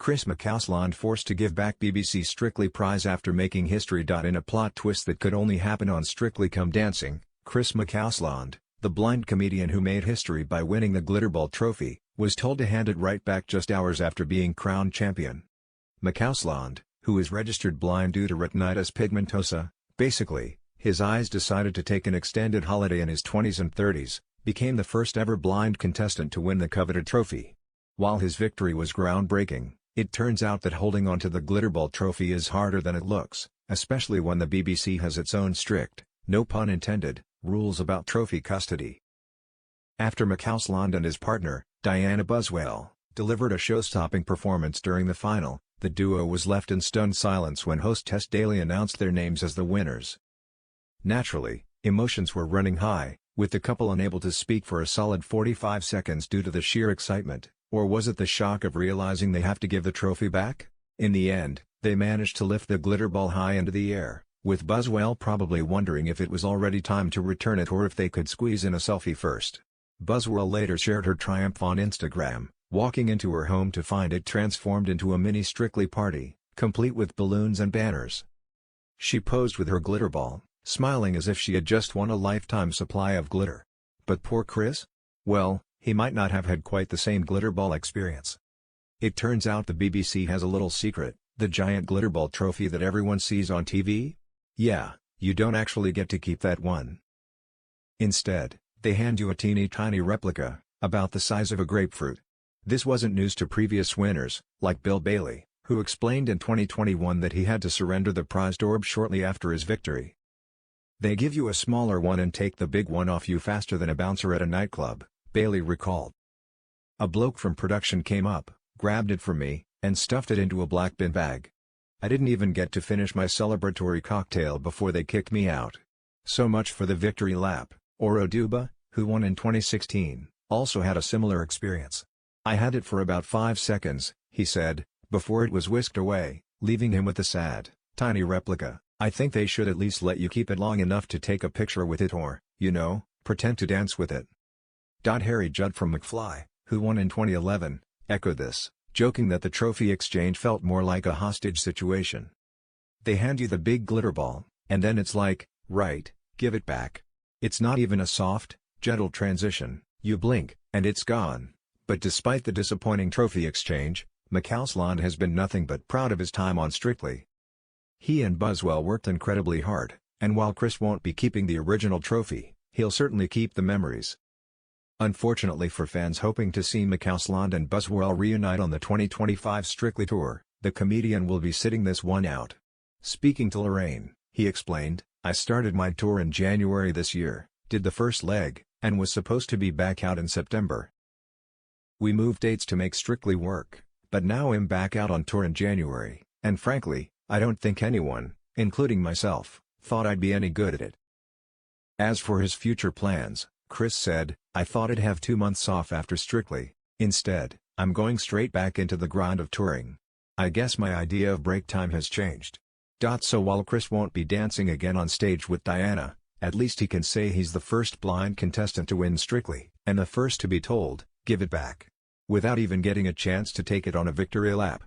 Chris McCausland forced to give back BBC Strictly prize after making history. In a plot twist that could only happen on Strictly Come Dancing, Chris McCausland, the blind comedian who made history by winning the Glitterball trophy, was told to hand it right back just hours after being crowned champion. McCausland, who is registered blind due to retinitis pigmentosa, basically, his eyes decided to take an extended holiday in his 20s and 30s, became the first ever blind contestant to win the coveted trophy. While his victory was groundbreaking, it turns out that holding on to the Glitterball trophy is harder than it looks, especially when the BBC has its own strict, no pun intended, rules about trophy custody. After McCausland and his partner, Diana Buswell, delivered a show-stopping performance during the final, the duo was left in stunned silence when host Tess Daly announced their names as the winners. Naturally, emotions were running high, with the couple unable to speak for a solid 45 seconds due to the sheer excitement, or was it the shock of realizing they have to give the trophy back? In the end, they managed to lift the Glitterball high into the air, with Buswell probably wondering if it was already time to return it or if they could squeeze in a selfie first. Buswell later shared her triumph on Instagram, walking into her home to find it transformed into a mini Strictly party, complete with balloons and banners. She posed with her Glitterball, smiling as if she had just won a lifetime supply of glitter. But poor Chris? Well, he might not have had quite the same Glitterball experience. It turns out the BBC has a little secret, the giant Glitterball trophy that everyone sees on TV? Yeah, you don't actually get to keep that one. Instead, they hand you a teeny tiny replica, about the size of a grapefruit. This wasn't news to previous winners, like Bill Bailey, who explained in 2021 that he had to surrender the prized orb shortly after his victory. They give you a smaller one and take the big one off you faster than a bouncer at a nightclub, Bailey recalled. A bloke from production came up, grabbed it from me, and stuffed it into a black bin bag. I didn't even get to finish my celebratory cocktail before they kicked me out. So much for the victory lap. Oro Duba, who won in 2016, also had a similar experience. I had it for about 5 seconds, he said, before it was whisked away, leaving him with a sad, tiny replica. I think they should at least let you keep it long enough to take a picture with it or, you know, pretend to dance with it. Harry Judd from McFly, who won in 2011, echoed this, joking that the trophy exchange felt more like a hostage situation. They hand you the big Glitterball, and then it's like, right, give it back. It's not even a soft, gentle transition, you blink, and it's gone. But despite the disappointing trophy exchange, McCausland has been nothing but proud of his time on Strictly. He and Buswell worked incredibly hard, and while Chris won't be keeping the original trophy, he'll certainly keep the memories. Unfortunately for fans hoping to see McCausland and Buswell reunite on the 2025 Strictly tour, the comedian will be sitting this one out. Speaking to Lorraine, he explained, I started my tour in January this year, did the first leg, and was supposed to be back out in September. We moved dates to make Strictly work, but now I'm back out on tour in January, and frankly, I don't think anyone, including myself, thought I'd be any good at it. As for his future plans, Chris said, I thought I'd have 2 months off after Strictly. Instead, I'm going straight back into the grind of touring. I guess my idea of break time has changed. So while Chris won't be dancing again on stage with Diana, at least he can say he's the first blind contestant to win Strictly, and the first to be told, give it back, without even getting a chance to take it on a victory lap.